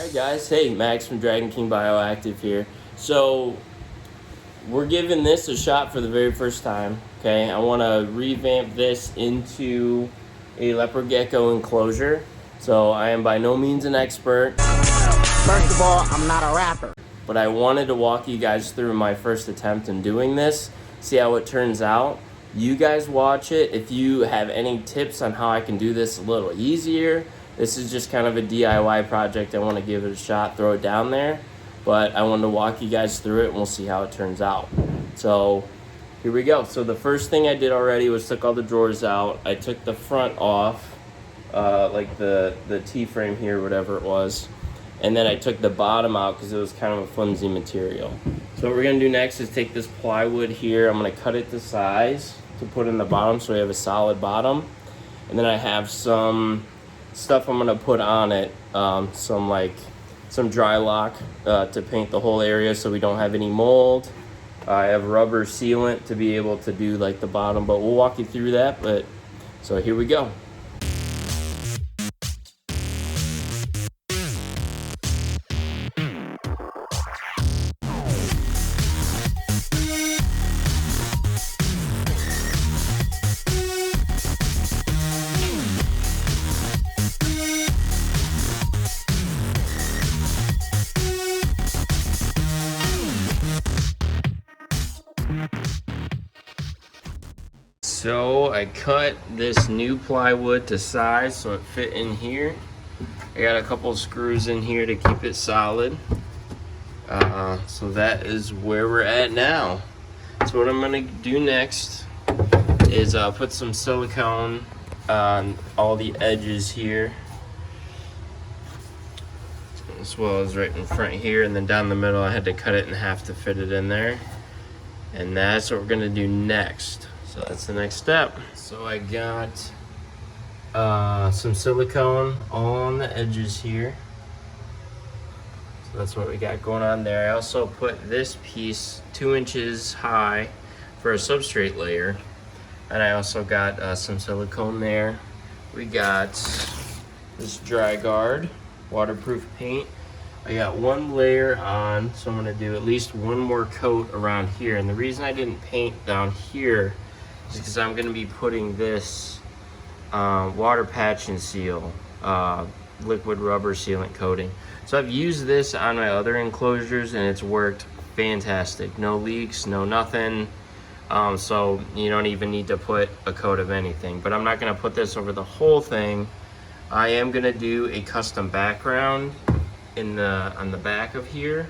Alright guys, hey, Max from Dragon King Bioactive here. So, we're giving this a shot for the very first time, okay? I want to revamp this into a leopard gecko enclosure. So, I am by no means an expert. First of all, I'm not a rapper. But I wanted to walk you guys through my first attempt in doing this, see how it turns out. You guys watch it. If you have any tips on how I can do this a little easier, this is just kind of a DIY project. I want to give it a shot, throw it down there. But I wanted to walk you guys through it and we'll see how it turns out. So here we go. So the first thing I did already was took all the drawers out. I took the front off, like the T-frame here, whatever it was. And then I took the bottom out because it was kind of a flimsy material. So what we're gonna do next is take this plywood here. I'm gonna cut it to size to put in the bottom so we have a solid bottom. And then I have some stuff I'm gonna put on it, some dry lock to paint the whole area so we don't have any mold. I have rubber sealant to be able to do like the bottom, but we'll walk you through that. But so here we go. So I cut this new plywood to size so it fit in here. I got a couple screws in here to keep it solid. So that is where we're at now. So what I'm gonna do next is put some silicone on all the edges here, as well as right in front here, and then down the middle I had to cut it in half to fit it in there. And that's what we're gonna do next. So that's the next step. So I got some silicone on the edges here. So that's what we got going on there. I also put this piece 2 inches high for a substrate layer. And I also got some silicone there. We got this dry guard, waterproof paint. I got one layer on, so I'm gonna do at least one more coat around here. And the reason I didn't paint down here is because I'm gonna be putting this water patch and seal, liquid rubber sealant coating. So I've used this on my other enclosures and it's worked fantastic. No leaks, no nothing. So you don't even need to put a coat of anything. But I'm not gonna put this over the whole thing. I am gonna do a custom background on the back of here.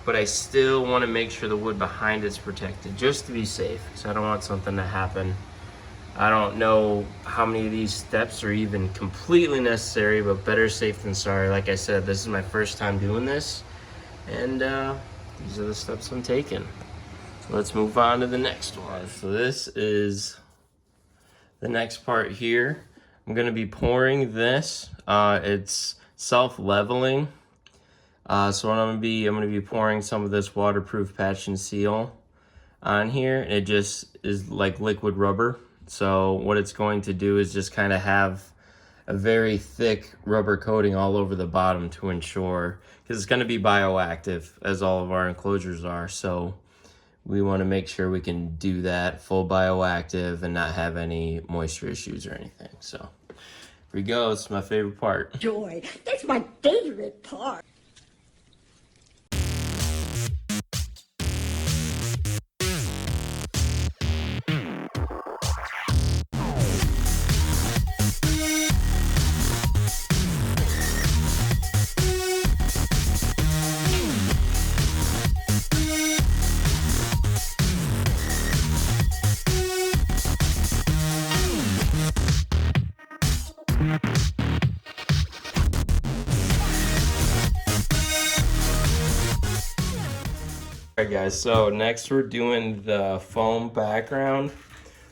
But I still want to make sure the wood behind it's protected, just to be safe, because I don't want something to happen. I don't know how many of these steps are even completely necessary, but better safe than sorry. Like I said, this is my first time doing this, and these are the steps I'm taking. So let's move on to the next one. So this is the next part here. I'm going to be pouring this. It's self-leveling. So what I'm gonna be pouring some of this waterproof patch and seal on here. It just is like liquid rubber. So what it's going to do is just kind of have a very thick rubber coating all over the bottom to ensure, because it's going to be bioactive as all of our enclosures are. So we want to make sure we can do that full bioactive and not have any moisture issues or anything. So here we go. It's my favorite part. Joy, that's my favorite part. Alright guys, so next we're doing the foam background.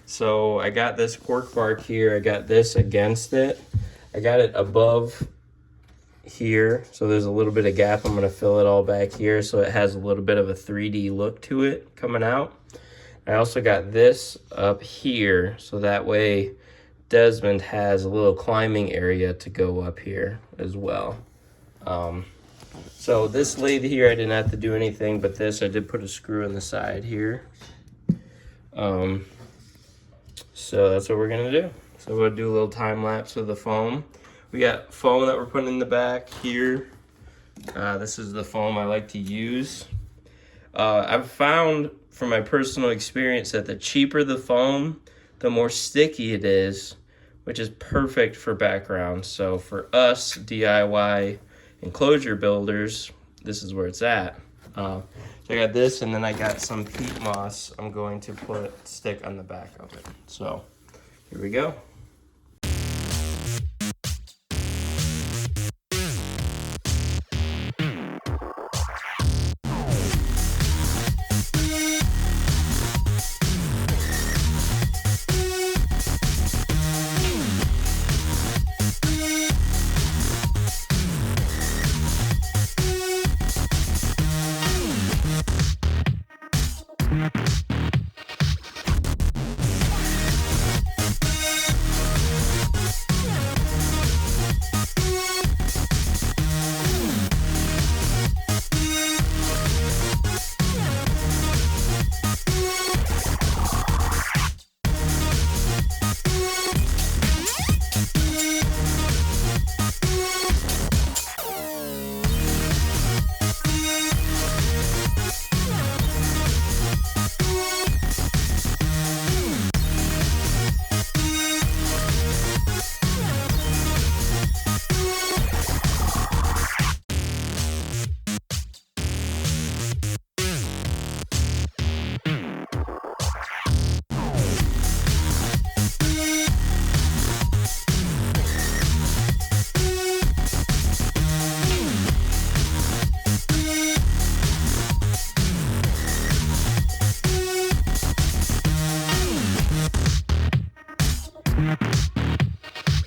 So I got this cork bark here, I got this against it. I got it above here, so there's a little bit of gap. I'm going to fill it all back here so it has a little bit of a 3D look to it coming out. I also got this up here, so that way Desmond has a little climbing area to go up here as well. So this lathe here, I didn't have to do anything, but this, I did put a screw in the side here. So that's what we're gonna do. So we'll do a little time lapse of the foam. We got foam that we're putting in the back here. This is the foam I like to use. I've found from my personal experience that the cheaper the foam, the more sticky it is, which is perfect for backgrounds. So for us DIY enclosure builders, this is where it's at. So I got this, and then I got some peat moss I'm going to stick on the back of it. So here we go.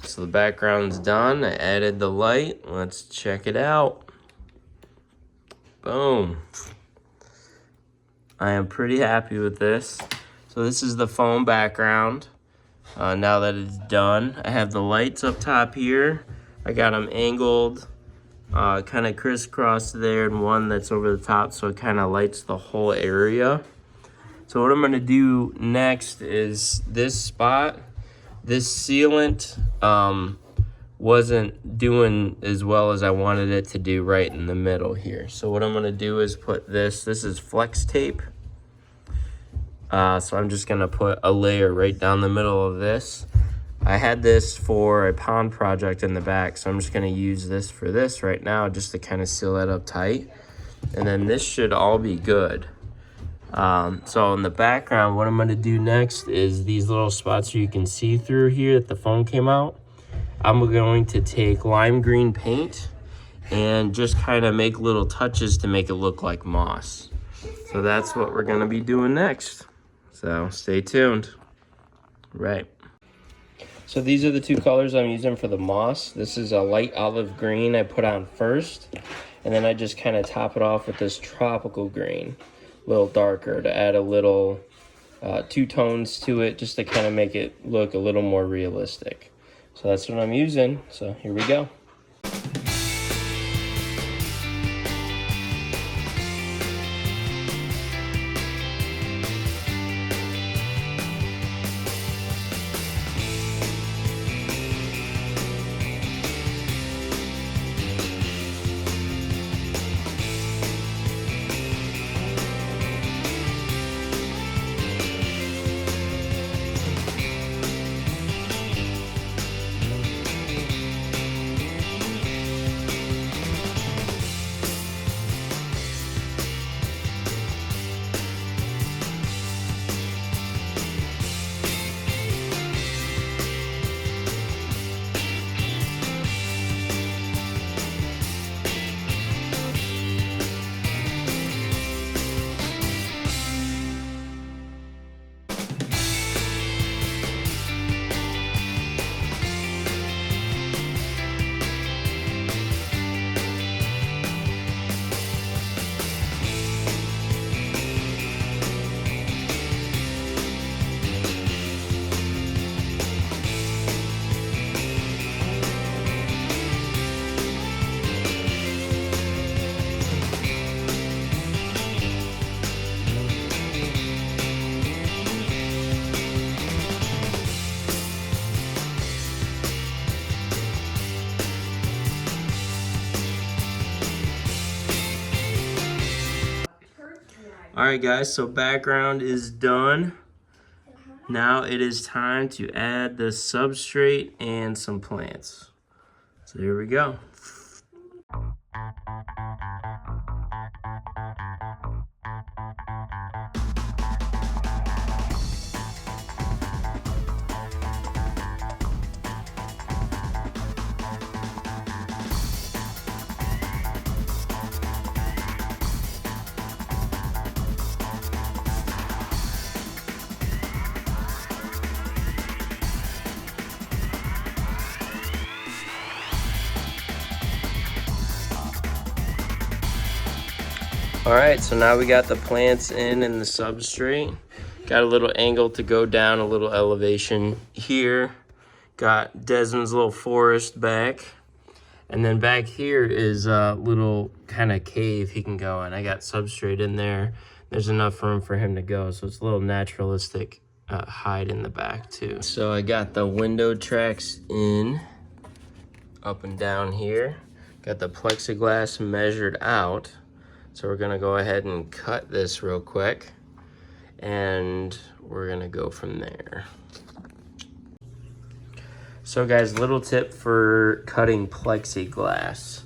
So the background's done. I added the light. Let's check it out. Boom. I am pretty happy with this. So this is the foam background. Now that it's done, I have the lights up top here. I got them angled, kind of crisscross there, and one that's over the top, so it kind of lights the whole area. So what I'm gonna do next is this spot. This sealant wasn't doing as well as I wanted it to do right in the middle here. So what I'm gonna do is put this is flex tape. So I'm just gonna put a layer right down the middle of this. I had this for a pond project in the back, so I'm just gonna use this for this right now just to kind of seal that up tight. And then this should all be good. So in the background, what I'm going to do next is these little spots you can see through here that the foam came out. I'm going to take lime green paint and just kind of make little touches to make it look like moss. So that's what we're going to be doing next. So stay tuned. Right. So these are the two colors I'm using for the moss. This is a light olive green I put on first, and then I just kind of top it off with this tropical green. A little darker to add a little two tones to it just to kind of make it look a little more realistic. So that's what I'm using. So here we go. Alright guys, so background is done. Now it is time to add the substrate and some plants. So here we go. All right, so now we got the plants in and the substrate. Got a little angle to go down, a little elevation here. Got Desmond's little forest back. And then back here is a little kind of cave he can go in. I got substrate in there. There's enough room for him to go, so it's a little naturalistic hide in the back too. So I got the window tracks in, up and down here. Got the plexiglass measured out. So we're gonna go ahead and cut this real quick, and we're gonna go from there. So guys, little tip for cutting plexiglass.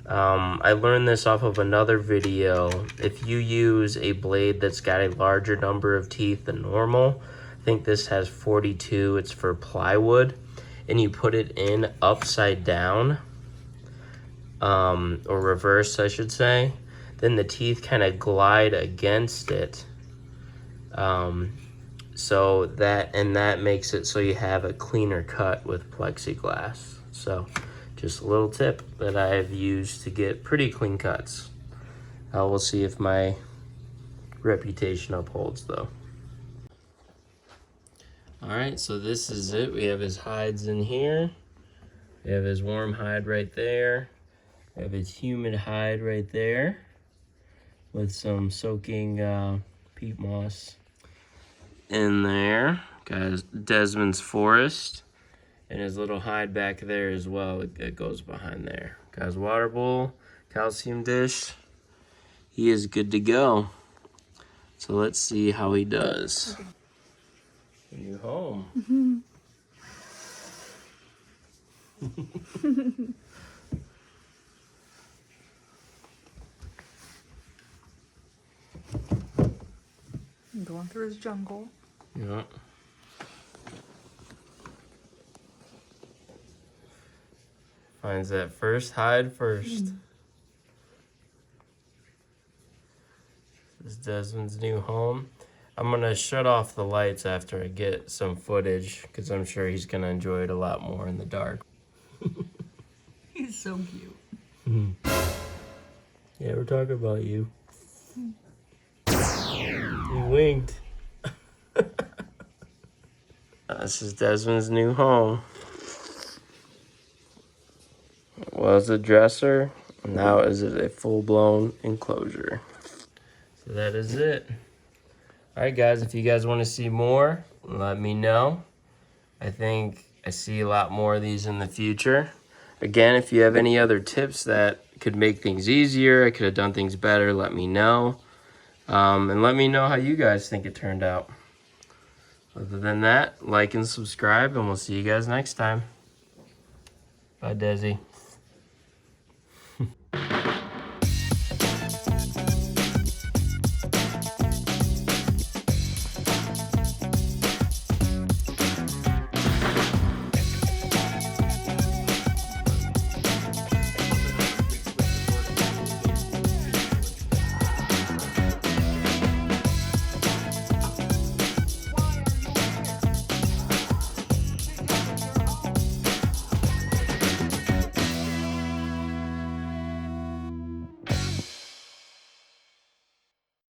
I learned this off of another video. If you use a blade that's got a larger number of teeth than normal, I think this has 42, it's for plywood, and you put it in upside down, or reverse I should say, then the teeth kind of glide against it. So that makes it so you have a cleaner cut with plexiglass. So just a little tip that I've used to get pretty clean cuts. We'll see if my reputation upholds though. All right, so this is it. We have his hides in here. We have his warm hide right there. We have his humid hide right there, with some soaking peat moss in there. Got Desmond's forest and his little hide back there as well. It goes behind there. Got his water bowl, calcium dish. He is good to go. So let's see how he does. New home. Going through his jungle. Yeah. Finds that first hide first. This is Desmond's new home. I'm gonna shut off the lights after I get some footage, because I'm sure he's gonna enjoy it a lot more in the dark. He's so cute. Yeah, we're talking about you. You winked. This is Desmond's new home. It was a dresser, now is it a full-blown enclosure. So that is it. Alright guys, if you guys want to see more, let me know. I think I see a lot more of these in the future. Again, if you have any other tips that could make things easier, I could have done things better, let me know. And let me know how you guys think it turned out. Other than that, like and subscribe, and we'll see you guys next time. Bye, Desi.